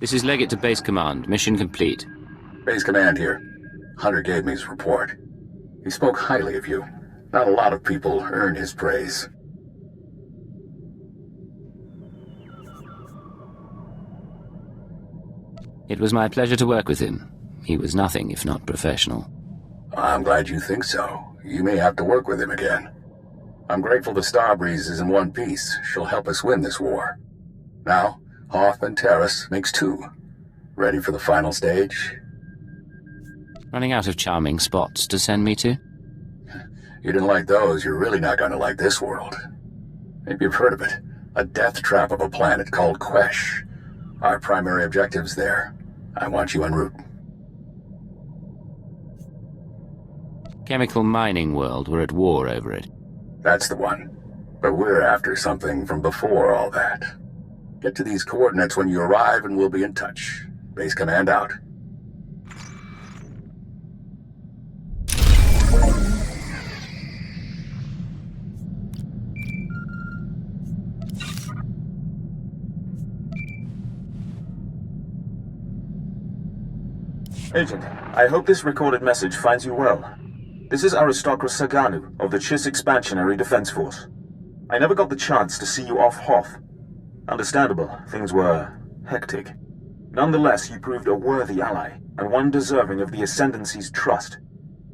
This is Legate to Base Command. Mission complete. Base Command here. Hunter gave me his report. He spoke highly of you. Not a lot of people earn his praise. It was my pleasure to work with him. He was nothing if not professional. I'm glad you think so. You may have to work with him again. I'm grateful the Starbreeze is in one piece. She'll help us win this war. Now, Hoth and Terrace makes two. Ready for the final stage? Running out of charming spots to send me to? You didn't like those, you're really not going to like this world. Maybe you've heard of it. A death trap of a planet called Quesh. Our primary objective's there. I want you en route. Chemical mining world. We're at war over it. That's the one. But we're after something from before all that. Get to these coordinates when you arrive and we'll be in touch. Base Command out. Agent, I hope this recorded message finds you well. This is Aristocrat Saganu of the Chiss Expansionary Defense Force. I never got the chance to see you off Hoth. Understandable, things were hectic. Nonetheless, you proved a worthy ally, and one deserving of the Ascendancy's trust.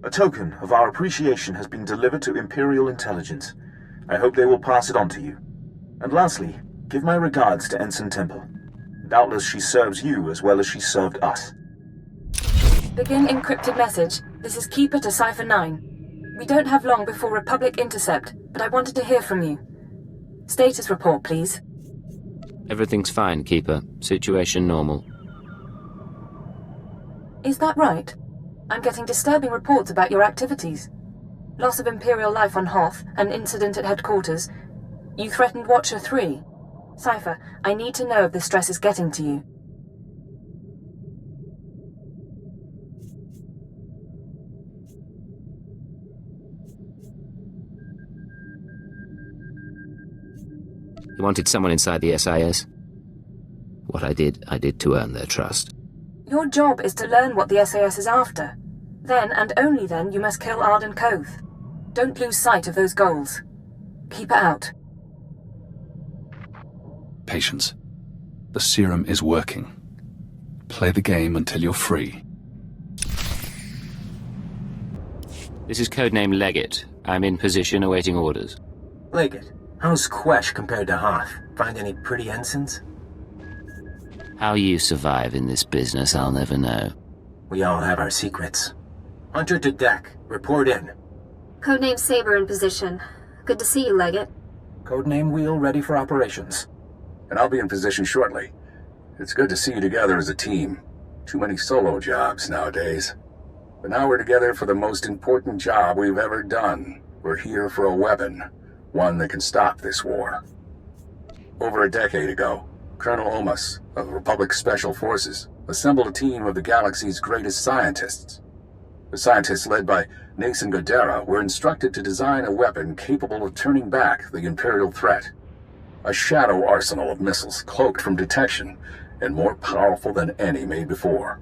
A token of our appreciation has been delivered to Imperial intelligence. I hope they will pass it on to you. And lastly, give my regards to Ensign Temple. Doubtless she serves you as well as she served us. Begin encrypted message. This is Keeper to Cipher 9. We don't have long before Republic intercept, but I wanted to hear from you. Status report, please. Everything's fine, Keeper. Situation normal. Is that right? I'm getting disturbing reports about your activities. Loss of Imperial life on Hoth, an incident at headquarters. You threatened Watcher 3. Cipher, I need to know if the stress is getting to you. You wanted someone inside the SIS? What I did to earn their trust. Your job is to learn what the SAS is after. Then, and only then, you must kill Arden Koth. Don't lose sight of those goals. Keep it out. Patience. The serum is working. Play the game until you're free. This is codename Legate. I'm in position awaiting orders. Legate, how's Quesh compared to Hoth? Find any pretty ensigns? How you survive in this business, I'll never know. We all have our secrets. Hunter to deck. Report in. Codename Saber in position. Good to see you, Legate. Codename Wheel ready for operations. And I'll be in position shortly. It's good to see you together as a team. Too many solo jobs nowadays. But now we're together for the most important job we've ever done. We're here for a weapon. One that can stop this war. Over a decade ago, Colonel Omas of the Republic Special Forces assembled a team of the galaxy's greatest scientists. The scientists, led by Nason Godera, were instructed to design a weapon capable of turning back the Imperial threat. A shadow arsenal of missiles cloaked from detection and more powerful than any made before.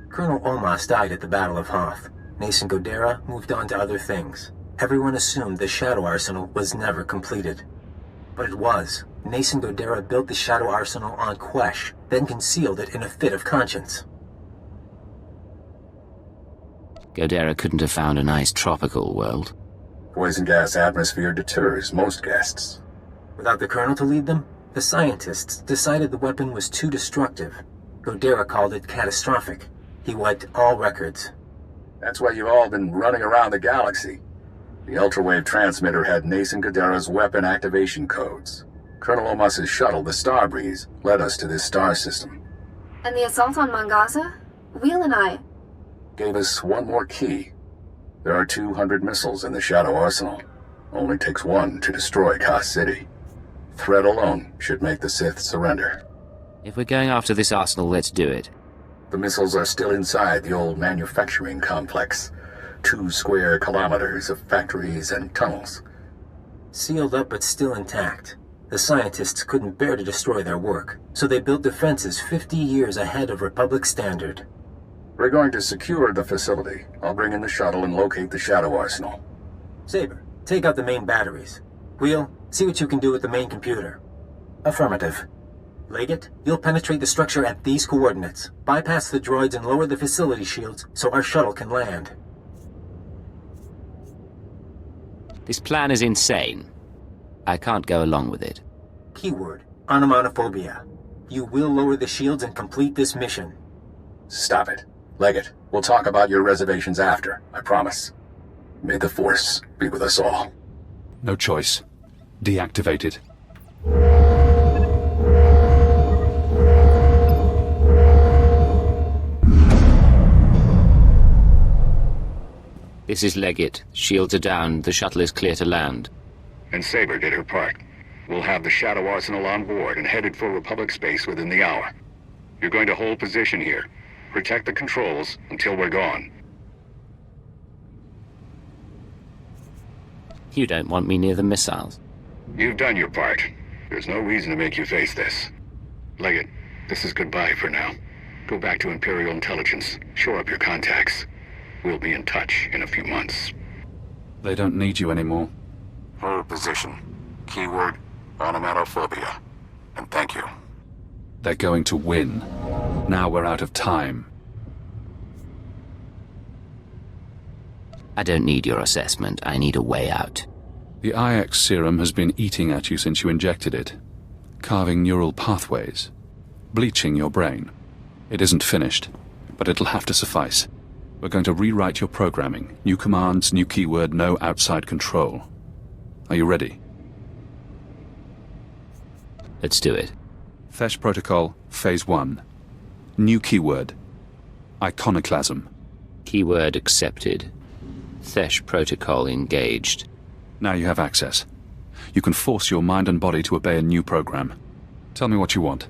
Colonel Omas died at the Battle of Hoth. Nason Godera moved on to other things. Everyone assumed the shadow arsenal was never completed. But it was. Nason Godera built the shadow arsenal on Quesh, then concealed it in a fit of conscience. Godera couldn't have found a nice tropical world. Poison gas atmosphere deters most guests. Without the Colonel to lead them, the scientists decided the weapon was too destructive. Godera called it catastrophic. He wiped all records. That's why you've all been running around the galaxy. The ultrawave transmitter had Nason Godera's weapon activation codes. Colonel Omas's shuttle, the Starbreeze, led us to this star system. And the assault on Mangaza? Wheel and I... Gave us one more key. There are 200 missiles in the Shadow Arsenal. Only takes one to destroy Koth City. Threat alone should make the Sith surrender. If we're going after this arsenal, let's do it. The missiles are still inside the old manufacturing complex. 2 square kilometers of factories and tunnels. Sealed up but still intact. The The scientists couldn't bear to destroy their work, so they built defenses 50 years ahead of Republic standard. We're going to secure the facility. I'll bring in the shuttle and locate the Shadow Arsenal. Saber, take out the main batteries. Wheel, see what you can do with the main computer. Affirmative. Leggett, you'll penetrate the structure at these coordinates, bypass the droids and lower the facility shields so our shuttle can land. This plan is insane. I can't go along with it. Keyword, onomatophobia. You will lower the shields and complete this mission. Stop it. Leggett, we'll talk about your reservations after, I promise. May the Force be with us all. No choice. Deactivated. This is Leggett. Shields are down. The shuttle is clear to land. And Saber did her part. We'll have the Shadow Arsenal on board and headed for Republic space within the hour. You're going to hold position here. Protect the controls until we're gone. You don't want me near the missiles. You've done your part. There's no reason to make you face this. Leggett, this is goodbye for now. Go back to Imperial Intelligence. Shore up your contacts. We'll be in touch in a few months. They don't need you anymore. Hold position. Keyword, onomatophobia. And thank you. They're going to win. Now we're out of time. I don't need your assessment. I need a way out. The IX serum has been eating at you since you injected it, carving neural pathways, bleaching your brain. It isn't finished, but it'll have to suffice. We're going to rewrite your programming. New commands, new keyword, no outside control. Are you ready? Let's do it. Thesh Protocol, Phase 1. New keyword. Iconoclasm. Keyword accepted. Thesh Protocol engaged. Now you have access. You can force your mind and body to obey a new program. Tell me what you want.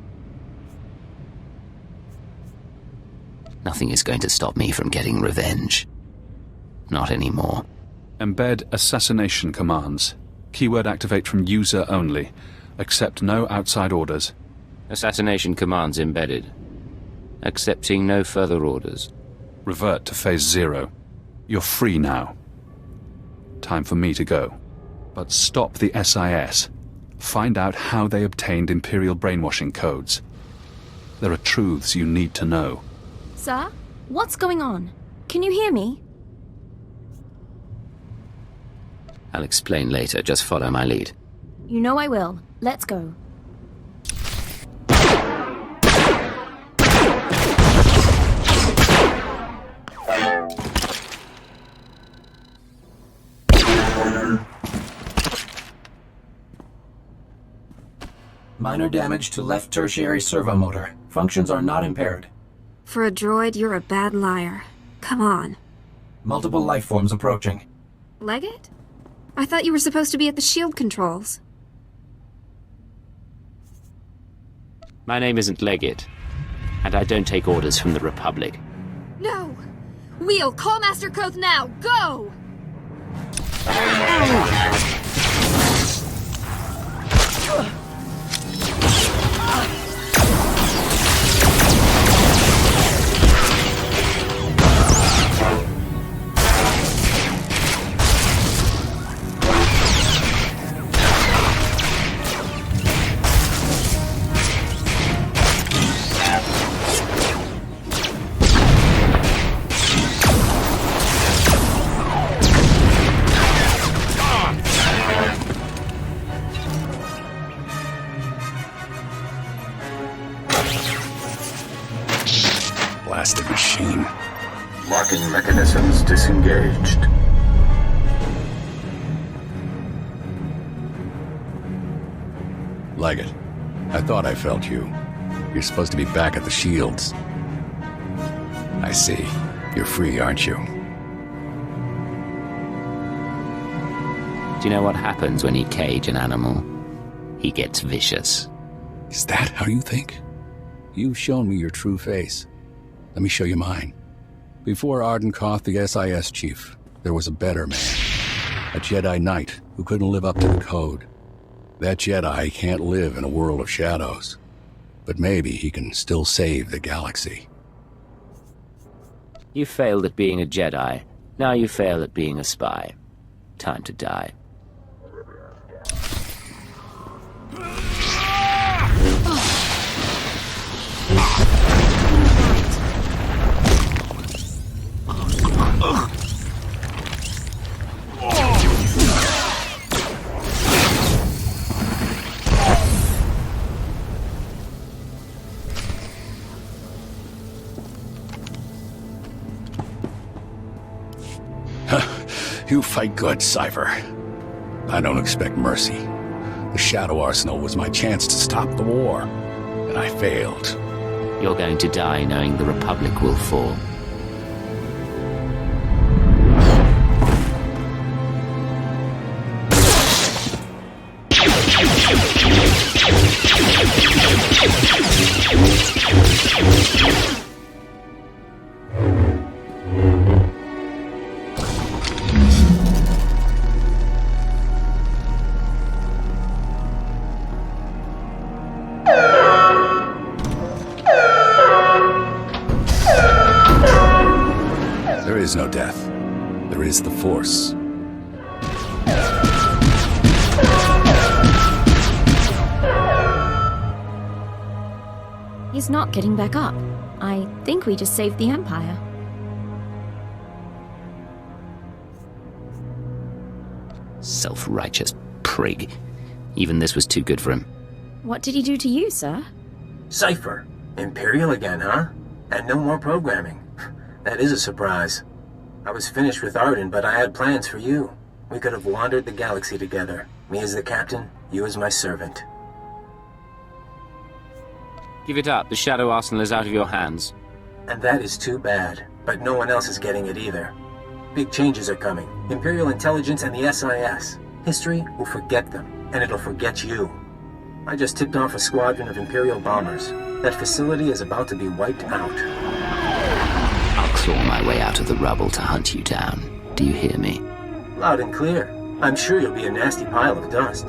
Nothing is going to stop me from getting revenge. Not anymore. Embed assassination commands. Keyword activate from user only. Accept no outside orders. Assassination commands embedded. Accepting no further orders. Revert to Phase 0. You're free now. Time for me to go. But stop the SIS. Find out how they obtained Imperial brainwashing codes. There are truths you need to know. Sir? What's going on? Can you hear me? I'll explain later. Just follow my lead. You know I will. Let's go. Minor damage to left tertiary servo motor. Functions are not impaired. For a droid, you're a bad liar. Come on. Multiple life forms approaching. Leggett? I thought you were supposed to be at the shield controls. My name isn't Leggett, and I don't take orders from the Republic. No! Wheel, call Master Koth now! Go! Blasted machine. Locking mechanisms disengaged. Leggett, I thought I felt you. You're supposed to be back at the shields. I see. You're free, aren't you? Do you know what happens when you cage an animal? He gets vicious. Is that how you think? You've shown me your true face. Let me show you mine. Before Arden Koth, the SIS chief, there was a better man. A Jedi Knight who couldn't live up to the code. That Jedi can't live in a world of shadows. But maybe he can still save the galaxy. You failed at being a Jedi. Now you fail at being a spy. Time to die. You fight good, Cypher. I don't expect mercy. The Shadow Arsenal was my chance to stop the war, and I failed. You're going to die knowing the Republic will fall. There is no death. There is the Force. He's not getting back up. I think we just saved the Empire. Self-righteous prig. Even this was too good for him. What did he do to you, sir? Cypher. Imperial again, huh? And no more programming. That is a surprise. I was finished with Arden, but I had plans for you. We could have wandered the galaxy together. Me as the captain, you as my servant. Give it up. The Shadow Arsenal is out of your hands. And that is too bad. But no one else is getting it either. Big changes are coming. Imperial intelligence and the SIS. History will forget them, and it'll forget you. I just tipped off a squadron of Imperial bombers. That facility is about to be wiped out. I'll claw my way out of the rubble to hunt you down. Do you hear me? Loud and clear. I'm sure you'll be a nasty pile of dust.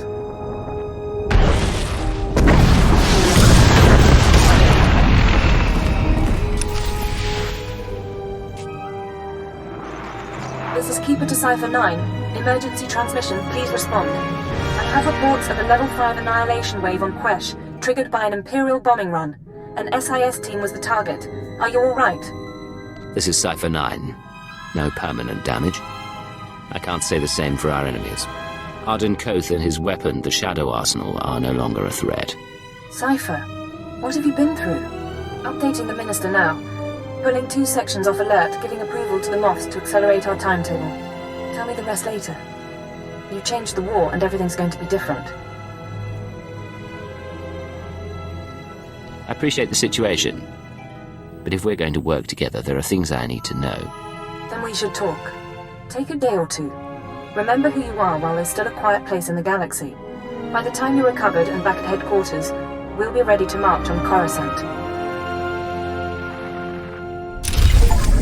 This is Keeper to Cypher 9. Emergency transmission, please respond. I have reports of a level 5 annihilation wave on Quesh, triggered by an Imperial bombing run. An SIS team was the target. Are you all right? This is Cypher 9. No permanent damage. I can't say the same for our enemies. Arden Koth and his weapon, the Shadow Arsenal, are no longer a threat. Cypher, what have you been through? Updating the Minister now. Pulling 2 sections off alert, giving approval to the Moths to accelerate our timetable. Tell me the rest later. You changed the war and everything's going to be different. I appreciate the situation. But if we're going to work together, there are things I need to know. Then we should talk. Take a day or two. Remember who you are while there's still a quiet place in the galaxy. By the time you're recovered and back at headquarters, we'll be ready to march on Coruscant.